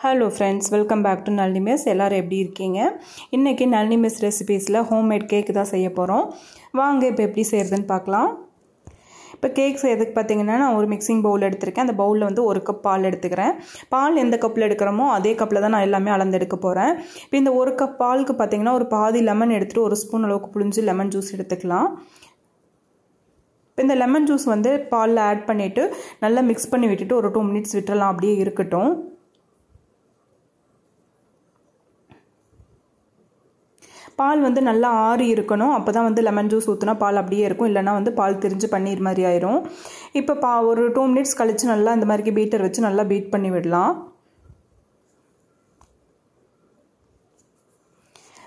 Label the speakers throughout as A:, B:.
A: Hello friends, welcome back to Nalini mess. எல்லோரும் எப்படி இருக்கீங்க? இன்றைக்கி நளினி மெஸ் ரெசிபீஸில் ஹோம்மேட் கேக்கு தான் செய்ய போகிறோம். வாங்க இப்போ எப்படி செய்கிறதுன்னு பார்க்கலாம். இப்போ கேக் செய்கிறதுக்கு பார்த்திங்கன்னா நான் ஒரு மிக்சிங் பவுல் எடுத்திருக்கேன். அந்த பவுலில் வந்து 1 கப் பால் எடுத்துக்கிறேன். பால் எந்த கப்பில் எடுக்கிறோமோ அதே கப்பில் தான் நான் எல்லாமே அளந்து எடுக்க போகிறேன். இப்போ இந்த 1 கப் பாலுக்கு பார்த்திங்கன்னா ஒரு பாதி லெமன் எடுத்துகிட்டு 1 ஸ்பூன் அளவுக்கு புழிஞ்சு லெமன் ஜூஸ் எடுத்துக்கலாம். இப்போ இந்த லெமன் ஜூஸ் வந்து பாலில் ஆட் பண்ணிவிட்டு நல்லா மிக்ஸ் பண்ணி விட்டுட்டு ஒரு 2 மினிட்ஸ் விட்டுறலாம், அப்படியே இருக்கட்டும். பால் வந்து நல்லா ஆறி இருக்கணும், அப்போ தான் வந்து லெமன் ஜூஸ் ஊற்றினா பால் அப்படியே இருக்கும், இல்லைனா வந்து பால் திரிஞ்சு பன்னீர் மாதிரி ஆயிரும். இப்போ ஒரு 2 மினிட்ஸ் கழித்து நல்லா இந்த மாதிரி பீட்டர் வச்சு நல்லா பீட் பண்ணி விடலாம்.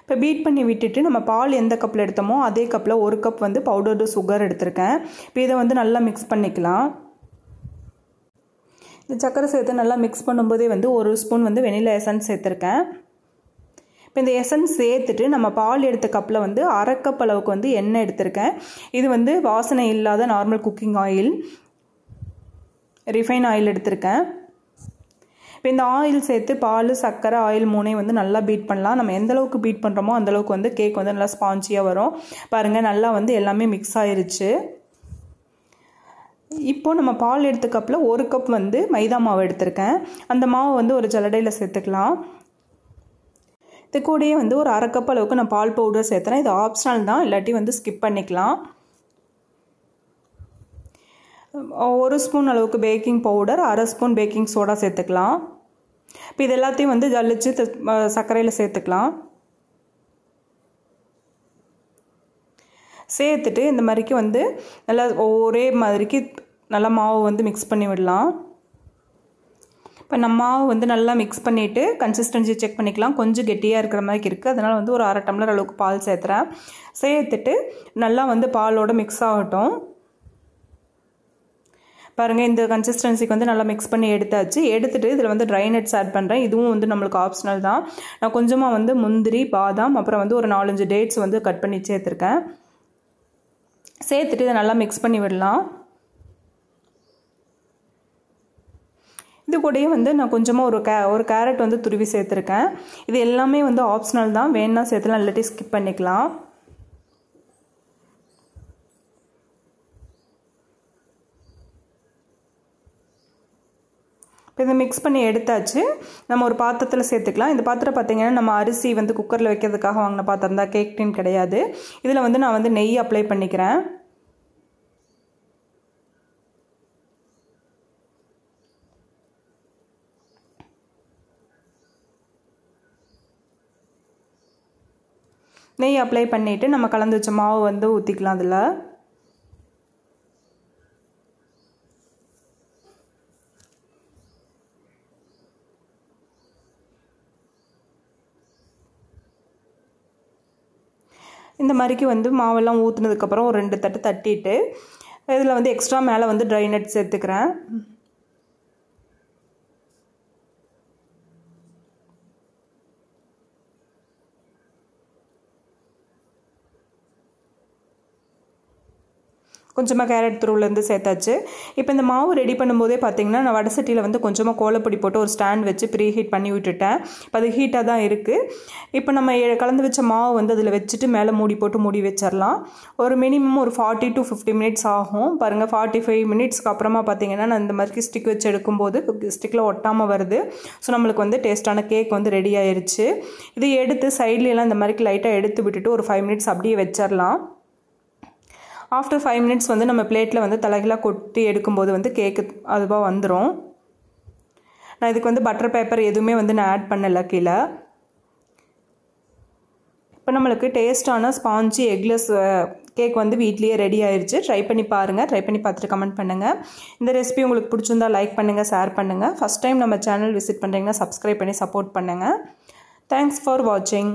A: இப்போ பீட் பண்ணி விட்டுட்டு நம்ம பால் எந்த கப்பில் எடுத்தோமோ அதே கப்பில் 1 கப் வந்து பவுடர்டு சுகர் எடுத்திருக்கேன். இப்போ இதை வந்து நல்லா மிக்ஸ் பண்ணிக்கலாம். இந்த சக்கரை சேர்த்து நல்லா மிக்ஸ் பண்ணும்போதே வந்து 1 ஸ்பூன் வந்து வெனிலா எசன்ஸ் சேர்த்துருக்கேன். இப்போ இந்த எசன்ஸ் சேர்த்துட்டு நம்ம பால் எடுத்த கப்பில் வந்து 1/2 கப் அளவுக்கு வந்து எண்ணெய் எடுத்திருக்கேன். இது வந்து வாசனை இல்லாத normal cooking oil, refine oil எடுத்திருக்கேன். இப்போ இந்த ஆயில் சேர்த்து பால், சர்க்கரை, ஆயில் 3 வந்து நல்லா பீட் பண்ணலாம். நம்ம எந்த அளவுக்கு பீட் பண்ணுறோமோ அந்தளவுக்கு வந்து கேக் வந்து நல்லா ஸ்பாஞ்சியாக வரும். பாருங்கள், நல்லா வந்து எல்லாமே மிக்ஸ் ஆயிருச்சு. இப்போது நம்ம பால் எடுத்த கப்பில் 1 கப் வந்து மைதா மாவு எடுத்திருக்கேன். அந்த மாவு வந்து ஒரு ஜல்லடையில் சேர்த்துக்கலாம். இது கூடயே வந்து ஒரு 1/2 கப் அளவுக்கு நான் பால் பவுடர் சேர்த்துறேன். இது ஆப்ஷனல் தான், இல்லாட்டி வந்து ஸ்கிப் பண்ணிக்கலாம். 1 ஸ்பூன் அளவுக்கு baking powder, 1/2 spoon baking soda சேர்த்துக்கலாம். இப்போ இது எல்லாத்தையும் வந்து ஜல்லிச்சு சர்க்கரையில் சேர்த்துக்கலாம். சேர்த்துட்டு இந்த மாதிரிக்கு வந்து நல்லா ஒரே மாதிரிக்கு நல்லா மாவு வந்து மிக்ஸ் பண்ணி விடலாம். இப்போ நம்ம மாவு வந்து நல்லா மிக்ஸ் பண்ணிவிட்டு கன்சிஸ்டன்சி செக் பண்ணிக்கலாம். கொஞ்சம் கெட்டியாக இருக்கிற மாதிரி இருக்குது, அதனால் வந்து ஒரு 1/2 டம்ளர் அளவுக்கு பால் சேர்த்துறேன். சேர்த்துட்டு நல்லா வந்து பாலோடு மிக்ஸ் ஆகட்டும். பாருங்கள், இந்த கன்சிஸ்டன்சிக்கு வந்து நல்லா மிக்ஸ் பண்ணி எடுத்தாச்சு. எடுத்துகிட்டு இதில் வந்து ட்ரை நட்ஸ் ஆட் பண்ணுறேன். இதுவும் வந்து நம்மளுக்கு ஆப்ஷனல் தான். நான் கொஞ்சமாக வந்து முந்திரி, பாதாம், அப்புறம் வந்து ஒரு 4-5 டேட்ஸ் வந்து கட் பண்ணி சேர்த்துருக்கேன். சேர்த்துட்டு இதை நல்லா மிக்ஸ் பண்ணி விடலாம். இது கூடயே வந்து நான் கொஞ்சமாக ஒரு கேரட் வந்து துருவி சேர்த்துருக்கேன். இது எல்லாமே வந்து ஆப்ஷனல் தான், வேணா சேர்த்துலாம், இல்லாட்டி ஸ்கிப் பண்ணிக்கலாம். இப்போ இதை மிக்ஸ் பண்ணி எடுத்தாச்சு. நம்ம ஒரு பாத்திரத்தில் சேர்த்துக்கலாம். இந்த பாத்திரம் பார்த்திங்கன்னா நம்ம அரிசி வந்து குக்கரில் வைக்கிறதுக்காக வாங்கின பாத்திரம் தான், கேக் டின் கிடையாது. இதில் வந்து நான் வந்து நெய் அப்ளை பண்ணிக்கிறேன். நெய் அப்ளை பண்ணிவிட்டு நம்ம கலந்து வச்ச மாவு வந்து ஊற்றிக்கலாம். அதில் இந்த மாதிரிக்கு வந்து மாவெல்லாம் ஊற்றுனதுக்கப்புறம் ஒரு 2 தட்டு தட்டிட்டு இதில் வந்து எக்ஸ்ட்ரா மேலே வந்து ட்ரை நட்ஸ் சேர்த்துக்கிறேன். கொஞ்சமாக கேரட் துருவிலேருந்து சேர்த்தாச்சு. இப்போ இந்த மாவு ரெடி பண்ணும்போதே பார்த்திங்கன்னா நான் வடசட்டியில் வந்து கொஞ்சமாக கோலப்பொடி போட்டு ஒரு ஸ்டாண்ட் வச்சு ப்ரீ ஹீட் பண்ணி விட்டுட்டேன். இப்போ அது ஹீட்டாக தான் இருக்குது. இப்போ நம்ம கலந்து வச்ச மாவு வந்து அதில் வச்சுட்டு மேலே மூடி போட்டு மூடி வச்சிடலாம். ஒரு மினிமம் ஒரு 40 to 50 மினிட்ஸ் ஆகும். பாருங்கள், 45 மினிட்ஸ்க்கு அப்புறமா பார்த்திங்கன்னா நான் இந்த மாதிரி ஸ்டிக் வச்சு எடுக்கும்போது ஸ்டிக்கில் ஒட்டாமல் வருது. ஸோ நம்மளுக்கு வந்து டேஸ்ட்டான கேக் வந்து ரெடி ஆயிடுச்சு. இது எடுத்து சைட்லலாம் இந்த மாதிரி லைட்டாக எடுத்து விட்டுட்டு ஒரு 5 மினிட்ஸ் அப்படியே வச்சிடலாம். ஆஃப்டர் 5 மினிட்ஸ் வந்து நம்ம பிளேட்டில் வந்து தலைகளாக கொட்டி எடுக்கும்போது வந்து கேக்கு அதுவாக வந்துடும். நான் இதுக்கு வந்து பட்டர் பேப்பர் எதுவுமே வந்து நான் ஆட் பண்ணலை கீழே. இப்போ நம்மளுக்கு டேஸ்டான ஸ்பாஞ்சி எக்லெஸ் கேக் வந்து வீட்லேயே ரெடி ஆயிடுச்சு. ட்ரை பண்ணி பாருங்கள். ட்ரை பண்ணி பார்த்துட்டு கமெண்ட் பண்ணுங்கள். இந்த ரெசிபி உங்களுக்கு பிடிச்சிருந்தா லைக் பண்ணுங்கள், ஷேர் பண்ணுங்கள். ஃபஸ்ட் டைம் நம்ம சேனல் விசிட் பண்ணுறீங்கன்னா சப்ஸ்கிரைப் பண்ணி சப்போர்ட் பண்ணுங்கள். தேங்க்ஸ் ஃபார் வாட்சிங்.